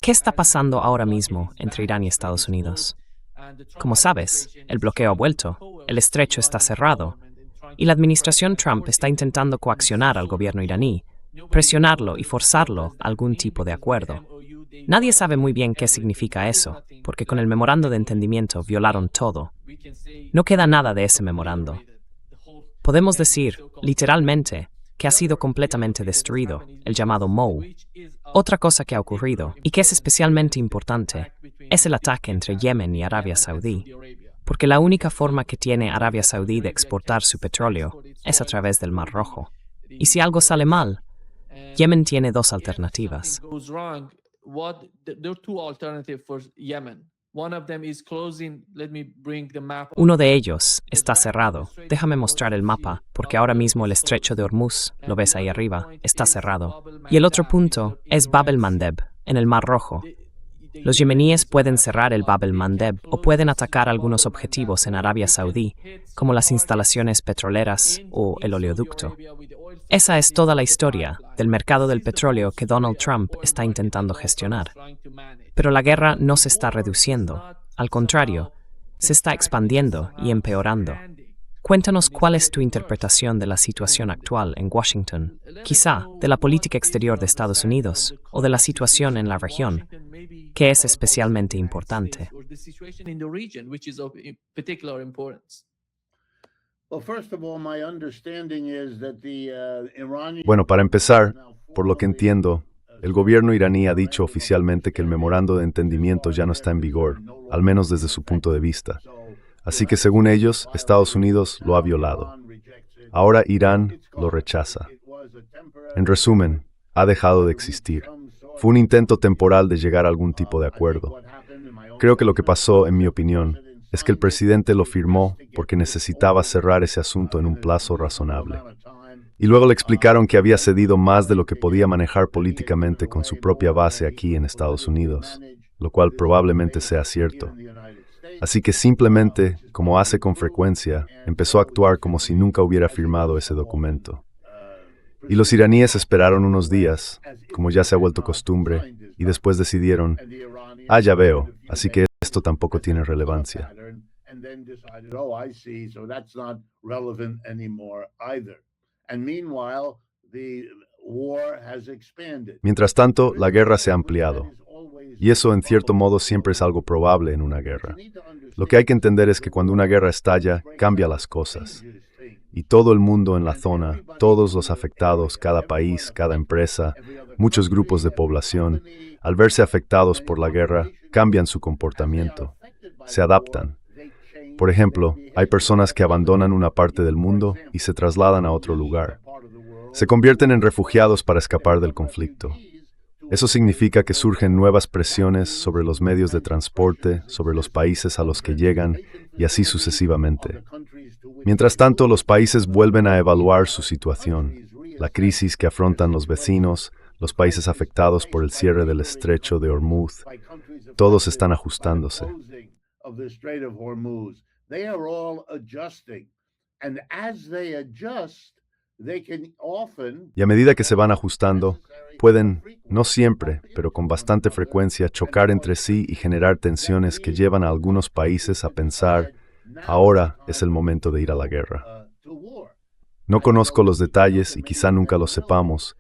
¿Qué está pasando ahora mismo entre Irán y Estados Unidos? Como sabes, el bloqueo ha vuelto, el estrecho está cerrado, y la administración Trump está intentando coaccionar al gobierno iraní, presionarlo y forzarlo a algún tipo de acuerdo. Nadie sabe muy bien qué significa eso, porque con el memorando de entendimiento violaron todo. No queda nada de ese memorando. Podemos decir, literalmente, que ha sido completamente destruido, el llamado MOU. Otra cosa que ha ocurrido, y que es especialmente importante, es el ataque entre Yemen y Arabia Saudí, porque la única forma que tiene Arabia Saudí de exportar su petróleo es a través del Mar Rojo. Y si algo sale mal, Yemen tiene dos alternativas. Uno de ellos está cerrado. Déjame mostrar el mapa, porque ahora mismo el estrecho de Hormuz, lo ves ahí arriba, está cerrado. Y el otro punto es Bab el-Mandeb, en el Mar Rojo. Los yemeníes pueden cerrar el Bab el-Mandeb o pueden atacar algunos objetivos en Arabia Saudí, como las instalaciones petroleras o el oleoducto. Esa es toda la historia del mercado del petróleo que Donald Trump está intentando gestionar. Pero la guerra no se está reduciendo, al contrario, se está expandiendo y empeorando. Cuéntanos cuál es tu interpretación de la situación actual en Washington, quizá de la política exterior de Estados Unidos o de la situación en la región, que es especialmente importante. Bueno, para empezar, por lo que entiendo, el gobierno iraní ha dicho oficialmente que el memorando de entendimiento ya no está en vigor, al menos desde su punto de vista. Así que según ellos, Estados Unidos lo ha violado. Ahora Irán lo rechaza. En resumen, ha dejado de existir. Fue un intento temporal de llegar a algún tipo de acuerdo. Creo que lo que pasó, en mi opinión, es que el presidente lo firmó porque necesitaba cerrar ese asunto en un plazo razonable. Y luego le explicaron que había cedido más de lo que podía manejar políticamente con su propia base aquí en Estados Unidos, lo cual probablemente sea cierto. Así que simplemente, como hace con frecuencia, empezó a actuar como si nunca hubiera firmado ese documento. Y los iraníes esperaron unos días, como ya se ha vuelto costumbre, y después decidieron, ya veo, así que esto tampoco tiene relevancia. Mientras tanto, la guerra se ha ampliado. Y eso, en cierto modo, siempre es algo probable en una guerra. Lo que hay que entender es que cuando una guerra estalla, cambia las cosas. Y todo el mundo en la zona, todos los afectados, cada país, cada empresa, muchos grupos de población, al verse afectados por la guerra, cambian su comportamiento, se adaptan. Por ejemplo, hay personas que abandonan una parte del mundo y se trasladan a otro lugar. Se convierten en refugiados para escapar del conflicto. Eso significa que surgen nuevas presiones sobre los medios de transporte, sobre los países a los que llegan, y así sucesivamente. Mientras tanto, los países vuelven a evaluar su situación, la crisis que afrontan los vecinos, los países afectados por el cierre del estrecho de Hormuz. Todos están ajustándose. Y a medida que se van ajustando, pueden, no siempre, pero con bastante frecuencia, chocar entre sí y generar tensiones que llevan a algunos países a pensar, ahora es el momento de ir a la guerra. No conozco los detalles y quizá nunca los sepamos,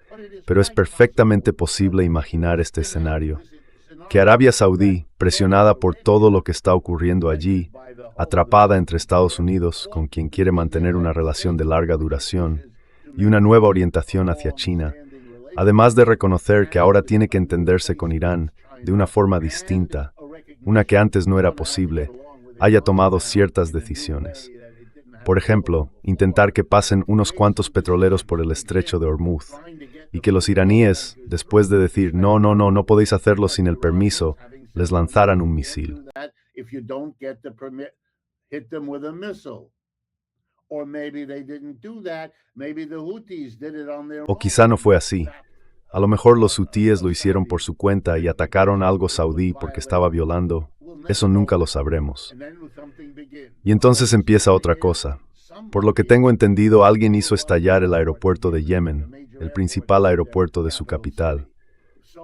pero es perfectamente posible imaginar este escenario. Que Arabia Saudí, presionada por todo lo que está ocurriendo allí, atrapada entre Estados Unidos, con quien quiere mantener una relación de larga duración, y una nueva orientación hacia China, además de reconocer que ahora tiene que entenderse con Irán de una forma distinta, una que antes no era posible, haya tomado ciertas decisiones. Por ejemplo, intentar que pasen unos cuantos petroleros por el estrecho de Hormuz, y que los iraníes, después de decir, no podéis hacerlo sin el permiso, les lanzaran un misil. O quizá no fue así. A lo mejor los hutíes lo hicieron por su cuenta y atacaron a algo saudí porque estaba violando. Eso nunca lo sabremos. Y entonces empieza otra cosa. Por lo que tengo entendido, alguien hizo estallar el aeropuerto de Yemen, el principal aeropuerto de su capital.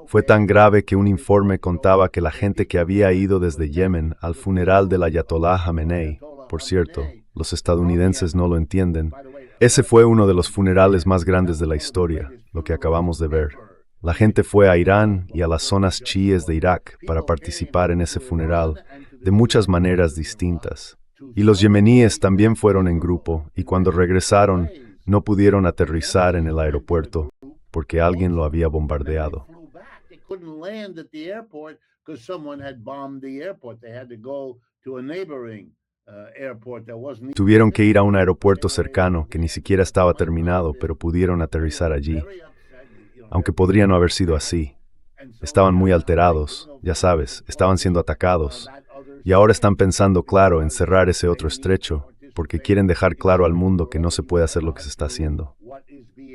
Fue tan grave que un informe contaba que la gente que había ido desde Yemen al funeral del Ayatollah Jamenei, por cierto, los estadounidenses no lo entienden, ese fue uno de los funerales más grandes de la historia, lo que acabamos de ver. La gente fue a Irán y a las zonas chiíes de Irak para participar en ese funeral de muchas maneras distintas. Y los yemeníes también fueron en grupo, y cuando regresaron, no pudieron aterrizar en el aeropuerto porque alguien lo había bombardeado. Tuvieron que ir a un aeropuerto cercano que ni siquiera estaba terminado, pero pudieron aterrizar allí. Aunque podría no haber sido así. Estaban muy alterados, ya sabes, estaban siendo atacados. Y ahora están pensando, claro, en cerrar ese otro estrecho, porque quieren dejar claro al mundo que no se puede hacer lo que se está haciendo.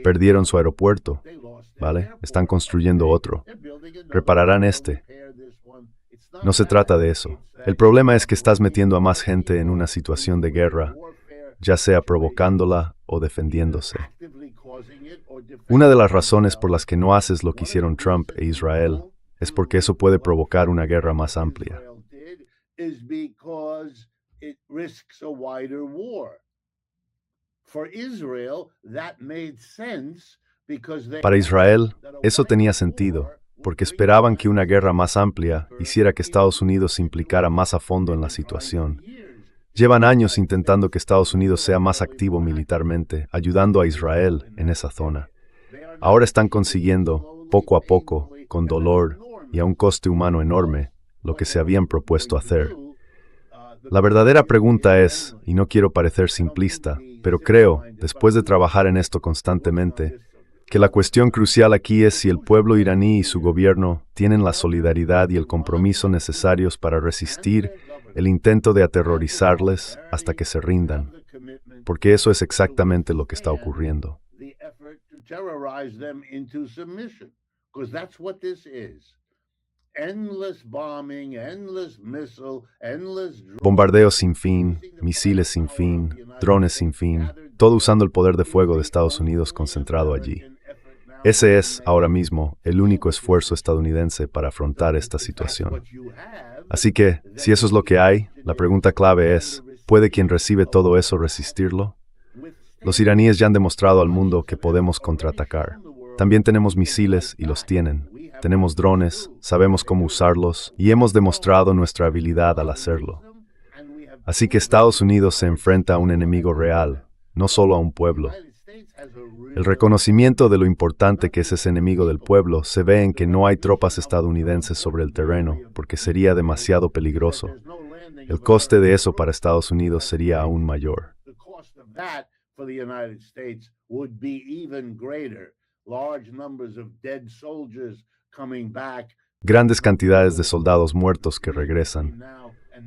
Perdieron su aeropuerto, ¿vale? Están construyendo otro. Repararán este. No se trata de eso. El problema es que estás metiendo a más gente en una situación de guerra, ya sea provocándola o defendiéndose. Una de las razones por las que no haces lo que hicieron Trump e Israel es porque eso puede provocar una guerra más amplia. Para Israel, eso tenía sentido, porque esperaban que una guerra más amplia hiciera que Estados Unidos se implicara más a fondo en la situación. Llevan años intentando que Estados Unidos sea más activo militarmente, ayudando a Israel en esa zona. Ahora están consiguiendo, poco a poco, con dolor y a un coste humano enorme, lo que se habían propuesto hacer. La verdadera pregunta es, y no quiero parecer simplista, pero creo, después de trabajar en esto constantemente, que la cuestión crucial aquí es si el pueblo iraní y su gobierno tienen la solidaridad y el compromiso necesarios para resistir el intento de aterrorizarles hasta que se rindan, porque eso es exactamente lo que está ocurriendo. Bombardeos sin fin, misiles sin fin, drones sin fin, todo usando el poder de fuego de Estados Unidos concentrado allí. Ese es, ahora mismo, el único esfuerzo estadounidense para afrontar esta situación. Así que, si eso es lo que hay, la pregunta clave es, ¿puede quien recibe todo eso resistirlo? Los iraníes ya han demostrado al mundo que podemos contraatacar. También tenemos misiles y los tienen. Tenemos drones, sabemos cómo usarlos y hemos demostrado nuestra habilidad al hacerlo. Así que Estados Unidos se enfrenta a un enemigo real, no solo a un pueblo. El reconocimiento de lo importante que es ese enemigo del pueblo se ve en que no hay tropas estadounidenses sobre el terreno, porque sería demasiado peligroso. El coste de eso para Estados Unidos sería aún mayor. Grandes cantidades de soldados muertos que regresan.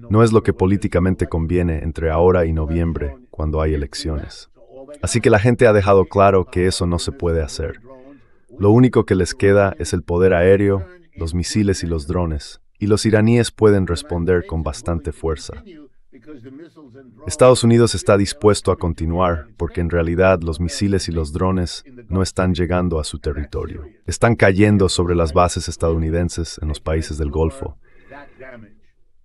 No es lo que políticamente conviene entre ahora y noviembre, cuando hay elecciones. Así que la gente ha dejado claro que eso no se puede hacer. Lo único que les queda es el poder aéreo, los misiles y los drones, y los iraníes pueden responder con bastante fuerza. Estados Unidos está dispuesto a continuar porque en realidad los misiles y los drones no están llegando a su territorio. Están cayendo sobre las bases estadounidenses en los países del Golfo.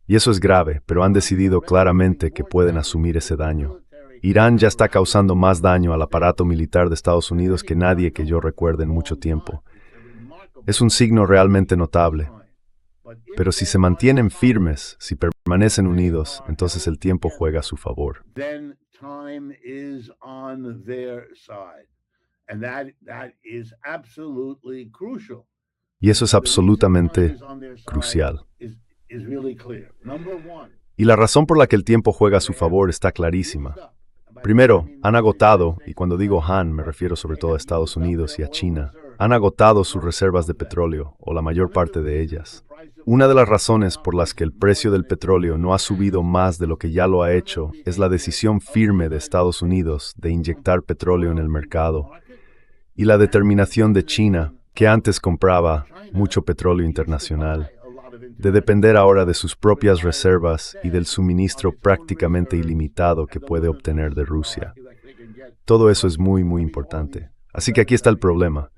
Y eso es grave, pero han decidido claramente que pueden asumir ese daño. Irán ya está causando más daño al aparato militar de Estados Unidos que nadie que yo recuerde en mucho tiempo. Es un signo realmente notable. Pero si se mantienen firmes, si permanecen unidos, entonces el tiempo juega a su favor. Y eso es absolutamente crucial. Y la razón por la que el tiempo juega a su favor está clarísima. Primero, han agotado, y cuando digo han, me refiero sobre todo a Estados Unidos y a China, han agotado sus reservas de petróleo, o la mayor parte de ellas. Una de las razones por las que el precio del petróleo no ha subido más de lo que ya lo ha hecho es la decisión firme de Estados Unidos de inyectar petróleo en el mercado, y la determinación de China, que antes compraba mucho petróleo internacional, de depender ahora de sus propias reservas y del suministro prácticamente ilimitado que puede obtener de Rusia. Todo eso es muy, muy importante. Así que aquí está el problema.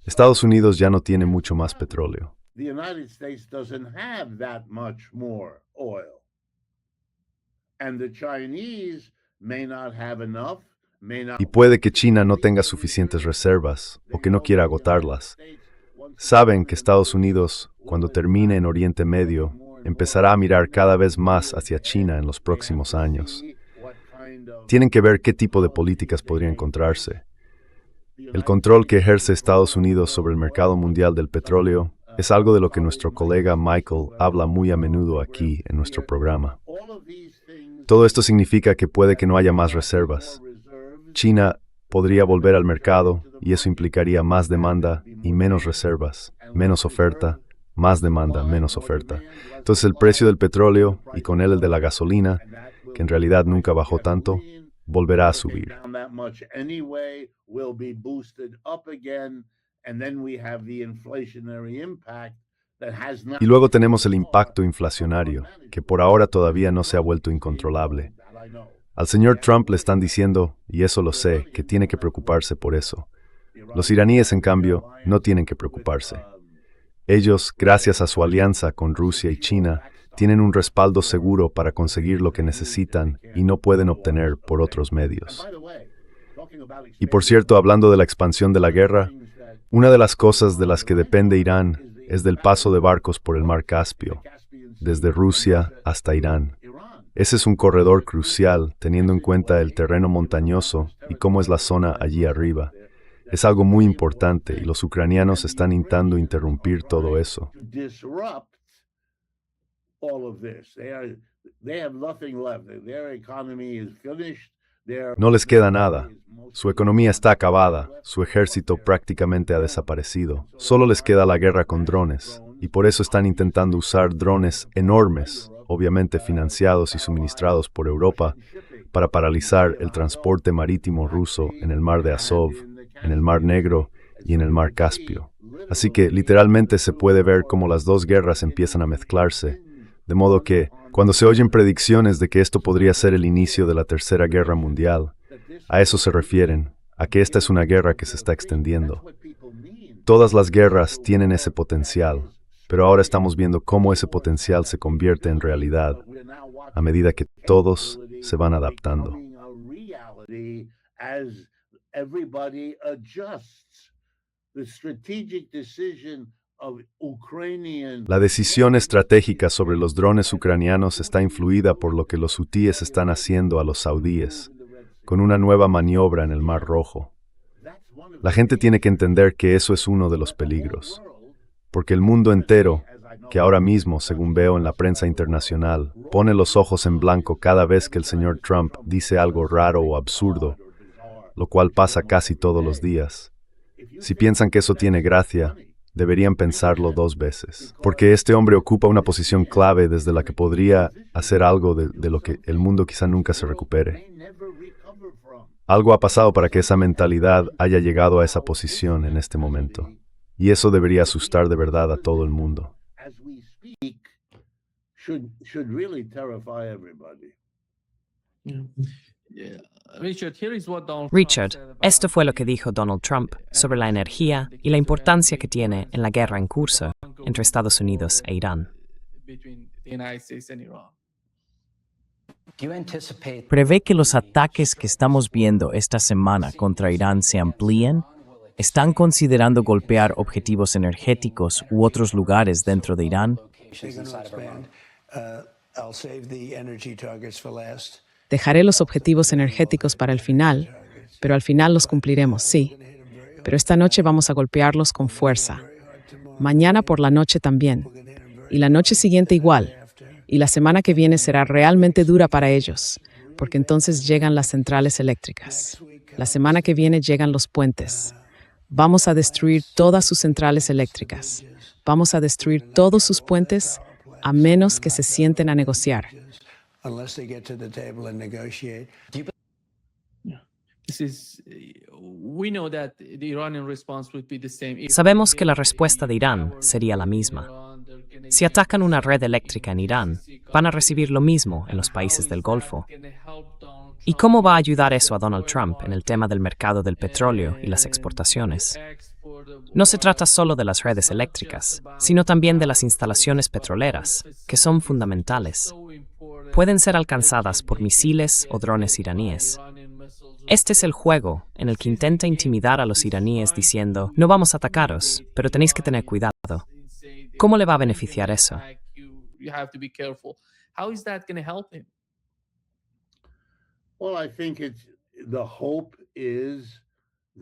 Estados Unidos ya no tiene mucho más petróleo. The United States doesn't have that much more oil. And the Chinese may not have enough, may not. Y puede que China no tenga suficientes reservas o que no quiera agotarlas. Saben que Estados Unidos, cuando termine en Oriente Medio, empezará a mirar cada vez más hacia China en los próximos años. Tienen que ver qué tipo de políticas podría encontrarse. El control que ejerce Estados Unidos sobre el mercado mundial del petróleo es algo de lo que nuestro colega Michael habla muy a menudo aquí en nuestro programa. Todo esto significa que puede que no haya más reservas. China podría volver al mercado y eso implicaría más demanda y menos reservas, menos oferta, más demanda, menos oferta. Entonces el precio del petróleo y con él el de la gasolina, que en realidad nunca bajó tanto, volverá a subir. Y luego tenemos el impacto inflacionario, que por ahora todavía no se ha vuelto incontrolable. Al señor Trump le están diciendo, y eso lo sé, que tiene que preocuparse por eso. Los iraníes, en cambio, no tienen que preocuparse. Ellos, gracias a su alianza con Rusia y China, tienen un respaldo seguro para conseguir lo que necesitan y no pueden obtener por otros medios. Y por cierto, hablando de la expansión de la guerra, una de las cosas de las que depende Irán es del paso de barcos por el mar Caspio, desde Rusia hasta Irán. Ese es un corredor crucial, teniendo en cuenta el terreno montañoso y cómo es la zona allí arriba. Es algo muy importante y los ucranianos están intentando interrumpir todo eso. No les queda nada. Su economía está acabada, su ejército prácticamente ha desaparecido. Solo les queda la guerra con drones, y por eso están intentando usar drones enormes, obviamente financiados y suministrados por Europa, para paralizar el transporte marítimo ruso en el mar de Azov, en el mar Negro y en el mar Caspio. Así que literalmente se puede ver cómo las dos guerras empiezan a mezclarse, de modo que, cuando se oyen predicciones de que esto podría ser el inicio de la Tercera Guerra Mundial, a eso se refieren, a que esta es una guerra que se está extendiendo. Todas las guerras tienen ese potencial, pero ahora estamos viendo cómo ese potencial se convierte en realidad, a medida que todos se van adaptando. La decisión estratégica sobre los drones ucranianos está influida por lo que los hutíes están haciendo a los saudíes, con una nueva maniobra en el Mar Rojo. La gente tiene que entender que eso es uno de los peligros, porque el mundo entero, que ahora mismo, según veo en la prensa internacional, pone los ojos en blanco cada vez que el señor Trump dice algo raro o absurdo, lo cual pasa casi todos los días. Si piensan que eso tiene gracia, deberían pensarlo dos veces, porque este hombre ocupa una posición clave desde la que podría hacer algo de lo que el mundo quizá nunca se recupere. Algo ha pasado para que esa mentalidad haya llegado a esa posición en este momento, y eso debería asustar de verdad a todo el mundo. Richard, esto fue lo que dijo Donald Trump sobre la energía y la importancia que tiene en la guerra en curso entre Estados Unidos e Irán. ¿Prevé que los ataques que estamos viendo esta semana contra Irán se amplíen? ¿Están considerando golpear objetivos energéticos u otros lugares dentro de Irán? Dejaré los objetivos energéticos para el final, pero al final los cumpliremos, sí. Pero esta noche vamos a golpearlos con fuerza. Mañana por la noche también. Y la noche siguiente igual. Y la semana que viene será realmente dura para ellos, porque entonces llegan las centrales eléctricas. La semana que viene llegan los puentes. Vamos a destruir todas sus centrales eléctricas. Vamos a destruir todos sus puentes a menos que se sienten a negociar. Sabemos que la respuesta de Irán sería la misma. Si atacan una red eléctrica en Irán, van a recibir lo mismo en los países del Golfo. ¿Y cómo va a ayudar eso a Donald Trump en el tema del mercado del petróleo y las exportaciones? No se trata solo de las redes eléctricas, sino también de las instalaciones petroleras, que son fundamentales. Pueden ser alcanzadas por misiles o drones iraníes. Este es el juego en el que intenta intimidar a los iraníes diciendo, no vamos a atacaros, pero tenéis que tener cuidado. ¿Cómo le va a beneficiar eso?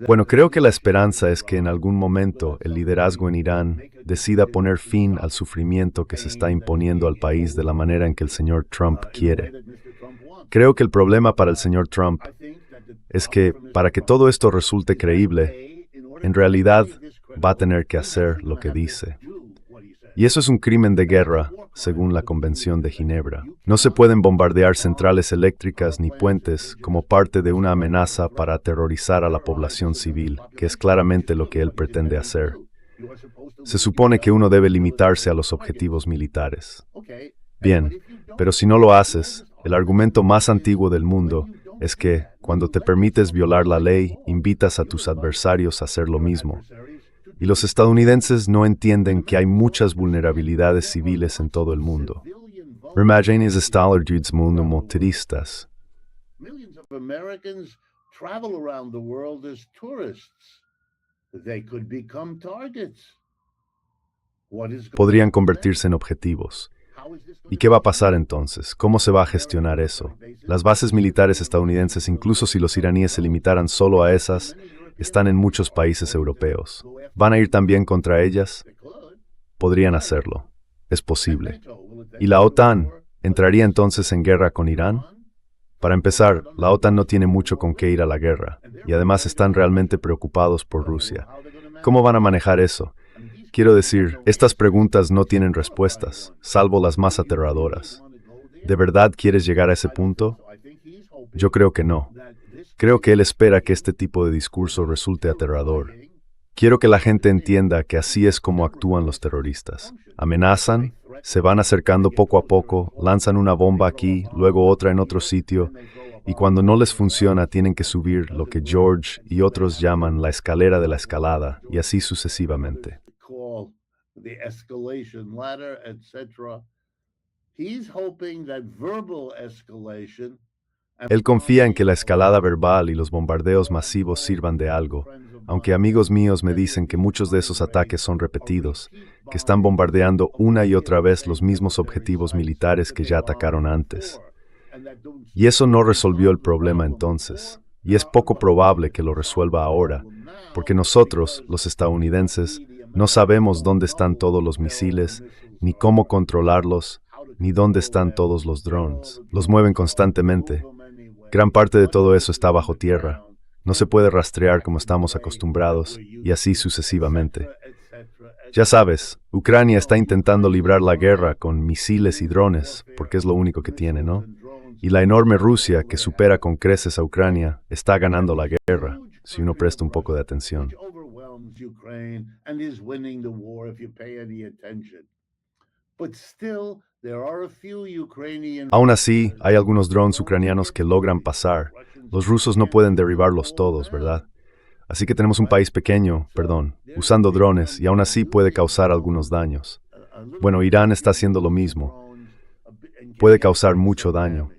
Bueno, creo que la esperanza es que en algún momento el liderazgo en Irán decida poner fin al sufrimiento que se está imponiendo al país de la manera en que el señor Trump quiere. Creo que el problema para el señor Trump es que, para que todo esto resulte creíble, en realidad va a tener que hacer lo que dice. Y eso es un crimen de guerra, según la Convención de Ginebra. No se pueden bombardear centrales eléctricas ni puentes como parte de una amenaza para aterrorizar a la población civil, que es claramente lo que él pretende hacer. Se supone que uno debe limitarse a los objetivos militares. Bien, pero si no lo haces, el argumento más antiguo del mundo es que, cuando te permites violar la ley, invitas a tus adversarios a hacer lo mismo. Y los estadounidenses no entienden que hay muchas vulnerabilidades civiles en todo el mundo. Imagines estallardudes mundo motoristas. Millions of Americans travel around the world as tourists. They could become targets. Podrían convertirse en objetivos. ¿Y qué va a pasar entonces? ¿Cómo se va a gestionar eso? Las bases militares estadounidenses, incluso si los iraníes se limitaran solo a esas, están en muchos países europeos. ¿Van a ir también contra ellas? Podrían hacerlo. Es posible. ¿Y la OTAN entraría entonces en guerra con Irán? Para empezar, la OTAN no tiene mucho con qué ir a la guerra, y además están realmente preocupados por Rusia. ¿Cómo van a manejar eso? Quiero decir, estas preguntas no tienen respuestas, salvo las más aterradoras. ¿De verdad quieres llegar a ese punto? Yo creo que no. Creo que él espera que este tipo de discurso resulte aterrador. Quiero que la gente entienda que así es como actúan los terroristas. Amenazan, se van acercando poco a poco, lanzan una bomba aquí, luego otra en otro sitio, y cuando no les funciona tienen que subir lo que George y otros llaman la escalera de la escalada, y así sucesivamente. Él confía en que la escalada verbal y los bombardeos masivos sirvan de algo, aunque amigos míos me dicen que muchos de esos ataques son repetidos, que están bombardeando una y otra vez los mismos objetivos militares que ya atacaron antes. Y eso no resolvió el problema entonces, y es poco probable que lo resuelva ahora, porque nosotros, los estadounidenses, no sabemos dónde están todos los misiles, ni cómo controlarlos, ni dónde están todos los drones. Los mueven constantemente. Gran parte de todo eso está bajo tierra. No se puede rastrear como estamos acostumbrados, y así sucesivamente. Ya sabes, Ucrania está intentando librar la guerra con misiles y drones, porque es lo único que tiene, ¿no? Y la enorme Rusia, que supera con creces a Ucrania, está ganando la guerra, si uno presta un poco de atención. Aún así, hay algunos drones ucranianos que logran pasar. Los rusos no pueden derribarlos todos, ¿verdad? Así que tenemos un país pequeño, usando drones, y aún así puede causar algunos daños. Bueno, Irán está haciendo lo mismo. Puede causar mucho daño.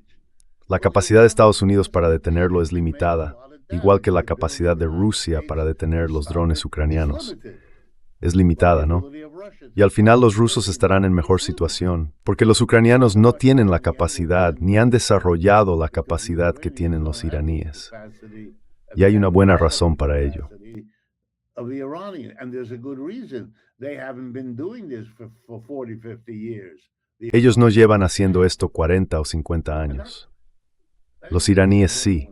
La capacidad de Estados Unidos para detenerlo es limitada, igual que la capacidad de Rusia para detener los drones ucranianos. Es limitada, ¿no? Y al final los rusos estarán en mejor situación, porque los ucranianos no tienen la capacidad, ni han desarrollado la capacidad que tienen los iraníes. Y hay una buena razón para ello. Ellos no llevan haciendo esto 40 o 50 años. Los iraníes sí.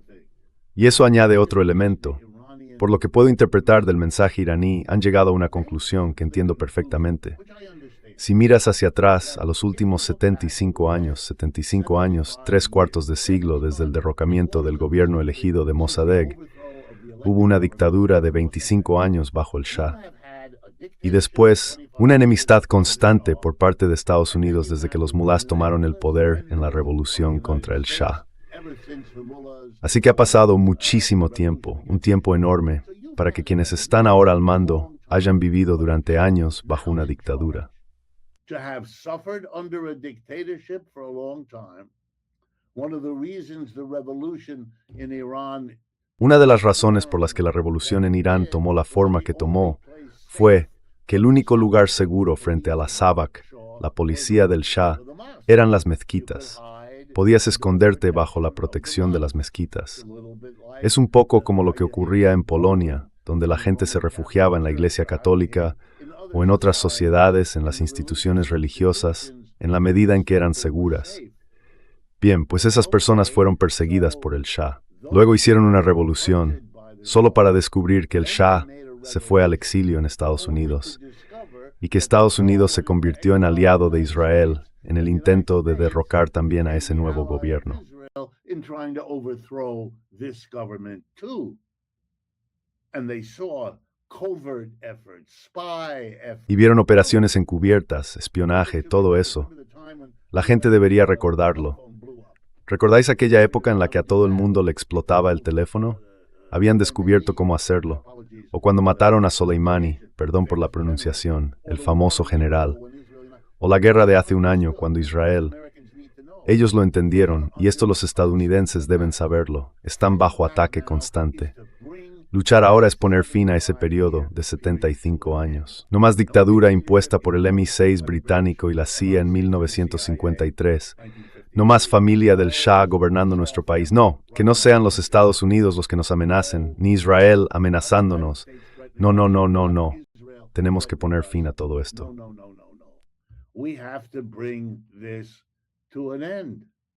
Y eso añade otro elemento. Por lo que puedo interpretar del mensaje iraní, han llegado a una conclusión que entiendo perfectamente. Si miras hacia atrás, a los últimos 75 años, 3/4 de siglo desde el derrocamiento del gobierno elegido de Mossadegh, hubo una dictadura de 25 años bajo el Shah. Y después, una enemistad constante por parte de Estados Unidos desde que los mulás tomaron el poder en la revolución contra el Shah. Así que ha pasado muchísimo tiempo, un tiempo enorme, para que quienes están ahora al mando hayan vivido durante años bajo una dictadura. To have suffered under a dictatorship for a long time. One of the reasons the revolution in Iran. Una de las razones por las que la revolución en Irán tomó la forma que tomó fue que el único lugar seguro frente a la SAVAK, la policía del Shah, eran las mezquitas. Podías esconderte bajo la protección de las mezquitas. Es un poco como lo que ocurría en Polonia, donde la gente se refugiaba en la Iglesia Católica o en otras sociedades, en las instituciones religiosas, en la medida en que eran seguras. Bien, pues esas personas fueron perseguidas por el Shah. Luego hicieron una revolución, solo para descubrir que el Shah se fue al exilio en Estados Unidos y que Estados Unidos se convirtió en aliado de Israel en el intento de derrocar también a ese nuevo gobierno. Y vieron operaciones encubiertas, espionaje, todo eso. La gente debería recordarlo. ¿Recordáis aquella época en la que a todo el mundo le explotaba el teléfono? Habían descubierto cómo hacerlo. O cuando mataron a Soleimani, perdón por la pronunciación, el famoso general. O la guerra de hace un año, cuando Israel. Ellos lo entendieron, y esto los estadounidenses deben saberlo. Están bajo ataque constante. Luchar ahora es poner fin a ese periodo de 75 años. No más dictadura impuesta por el MI6 británico y la CIA en 1953. No más familia del Shah gobernando nuestro país. No, que no sean los Estados Unidos los que nos amenacen, ni Israel amenazándonos. No, no, no, no, no. Tenemos que poner fin a todo esto. We have to bring this to an end.